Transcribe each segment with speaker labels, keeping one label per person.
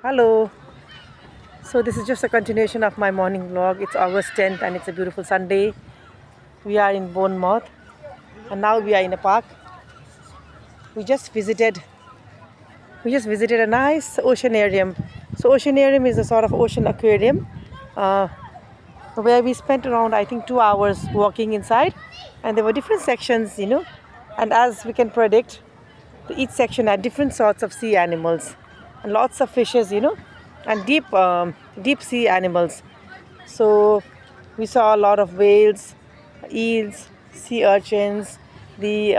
Speaker 1: Hello. So this is just a continuation of my morning vlog. It's August 10th and it's a beautiful Sunday. We are in Bournemouth and now we are in a park. We just visited a nice oceanarium. So oceanarium is a sort of ocean aquarium uh, where we spent around I think 2 hours walking inside, and there were different sections. And as we can predict, each section had different sorts of sea animals and lots of fishes, and deep sea animals. So we saw a lot of whales, eels, sea urchins, the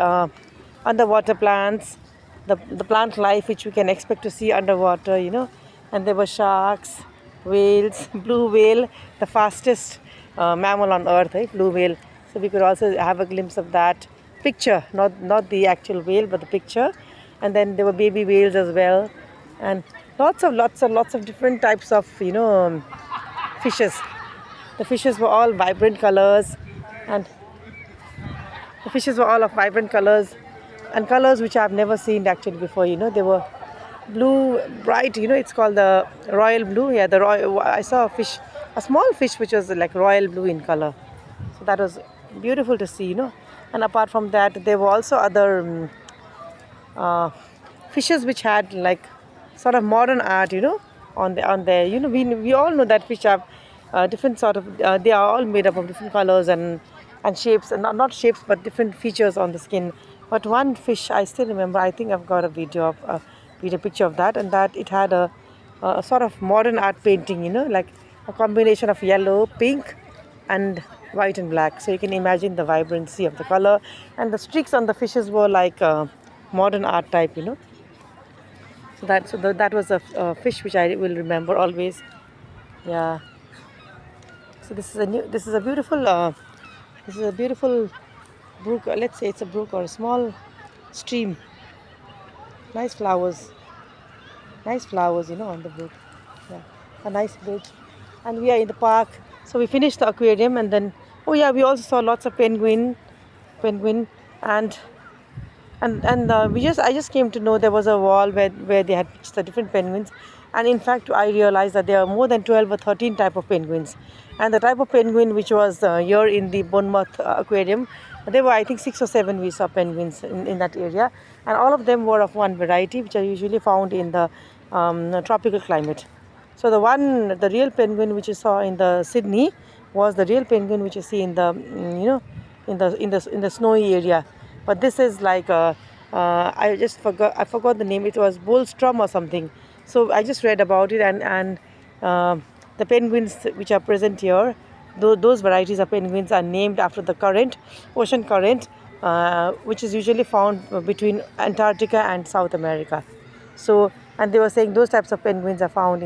Speaker 1: underwater plants, the plant life which we can expect to see underwater. And there were sharks, whales, blue whale, the fastest mammal on earth, blue whale. So we could also have a glimpse of that picture, not the actual whale, but the picture. And then there were baby whales as well, and lots of different types of fishes. The fishes were all vibrant colors, and the fishes were all of vibrant colors and colors which I've never seen actually before. They were blue, bright. It's called the royal blue. Yeah, the royal. I saw a small fish which was like royal blue in color. So that was beautiful to see. And apart from that, there were also other uh, fishes which had like sort of modern art, on there. We all know that fish have different sort of. They are all made up of different colors and shapes, and not shapes but different features on the skin. But one fish I still remember. I think I've got a video picture of that, and that it had a sort of modern art painting. Like a combination of yellow, pink, and white and black. So you can imagine the vibrancy of the color, and the streaks on the fishes were like modern art type. So that was a fish which I will remember always. Yeah. So this is a beautiful brook. Let's say it's a brook or a small stream. Nice flowers. Nice flowers, on the brook. Yeah. A nice bridge. And we are in the park. So we finished the aquarium, and then oh yeah, we also saw lots of penguin, and I just came to know there was a wall where they had pitched the different penguins, and in fact I realized that there are more than 12 or 13 type of penguins, and the type of penguin which was here in the Bournemouth aquarium, there were I think 6 or 7 we saw penguins in that area, and all of them were of one variety which are usually found in the tropical climate. So the real penguin which you saw in the Sydney was the real penguin which you see in the in the snowy area. But this is like I forgot the name. It was Bullstrom or something. So I just read about it, and the penguins which are present here, those varieties of penguins are named after the ocean current, which is usually found between Antarctica and South America. So, and they were saying those types of penguins are found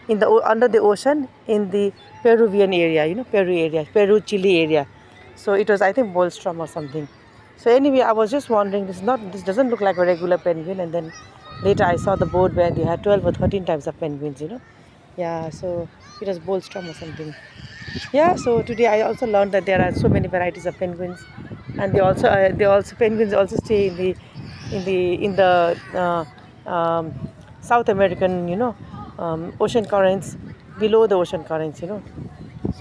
Speaker 1: under the ocean in the Peruvian area, Peru, Chile area. So it was I think Bolstrom or something. So anyway, I was just wondering, this doesn't look like a regular penguin, and then later I saw the board where they had 12 or 13 types of penguins. Yeah, so it was Bolstrom or something. Yeah, so today I also learned that there are so many varieties of penguins, and they also penguins also stay in the South American ocean currents, below the ocean currents. So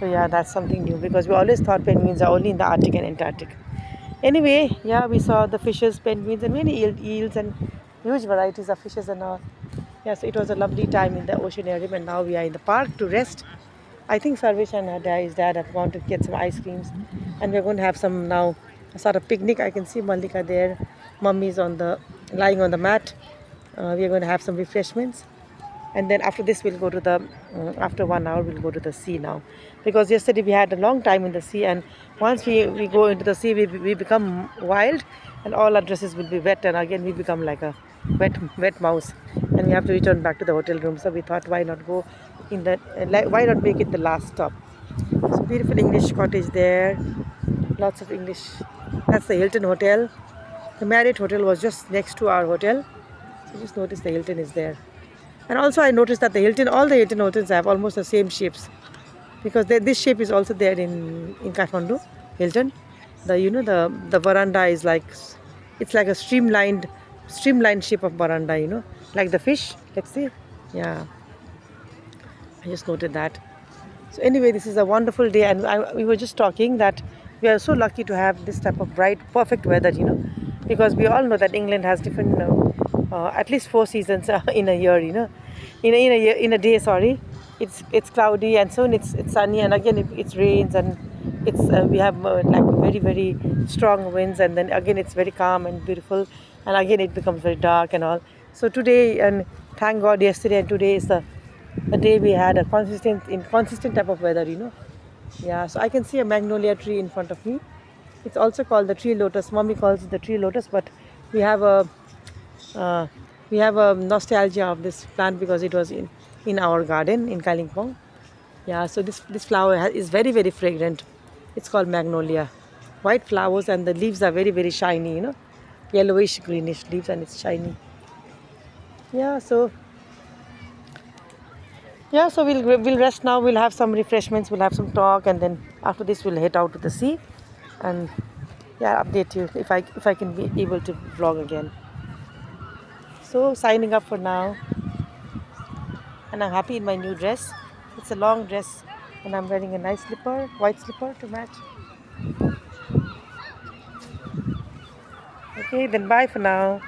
Speaker 1: yeah, that's something new because we always thought penguins are only in the Arctic and Antarctic. Anyway, yeah, we saw the fishes, penguins, and many eels and huge varieties of fishes and all. Yeah, so it was a lovely time in the oceanarium, and now we are in the park to rest. I think Sarvesh and his dad have gone to get some ice creams, and we're going to have some now, a sort of picnic. I can see Malika there, mummy's lying on the mat. We are going to have some refreshments, and then after this we'll go to after 1 hour we'll go to the sea now, because yesterday we had a long time in the sea, and once we go into the sea we become wild, and all our dresses will be wet, and again we become like a wet mouse, and we have to return back to the hotel room. So we thought, why not go why not make it the last stop. So beautiful English cottage there, lots of English. That's the Hilton hotel. The Marriott hotel was just next to our hotel, so just notice the Hilton is there. And also I noticed that all the Hilton hotels have almost the same shapes, because this shape is also there in Kathmandu, Hilton. The veranda is like, it's like a streamlined shape of veranda, like the fish. Let's see. Yeah. I just noted that. So anyway, this is a wonderful day, and we were just talking that we are so lucky to have this type of bright, perfect weather, because we all know that England has different, at least 4 seasons in a year, in a year, in a day. Sorry, it's cloudy, and soon it's sunny, and again it rains, and it's we have like very very strong winds, and then again it's very calm and beautiful, and again it becomes very dark and all. So today, and thank God, yesterday and today is the day we had a consistent type of weather, Yeah, so I can see a magnolia tree in front of me. It's also called the tree lotus. Mommy calls it the tree lotus, but we have a uh, we have a nostalgia of this plant because it was in our garden in Kalimpong. Yeah, so this flower is very very fragrant. It's called magnolia. White flowers, and the leaves are very very shiny, yellowish greenish leaves, and it's shiny. Yeah, so we'll rest now. We'll have some refreshments. We'll have some talk, and then after this, we'll head out to the sea, and yeah, update you if I can be able to vlog again. So signing up for now, and I'm happy in my new dress. It's a long dress, and I'm wearing a nice slipper, white slipper to match. Okay, then bye for now.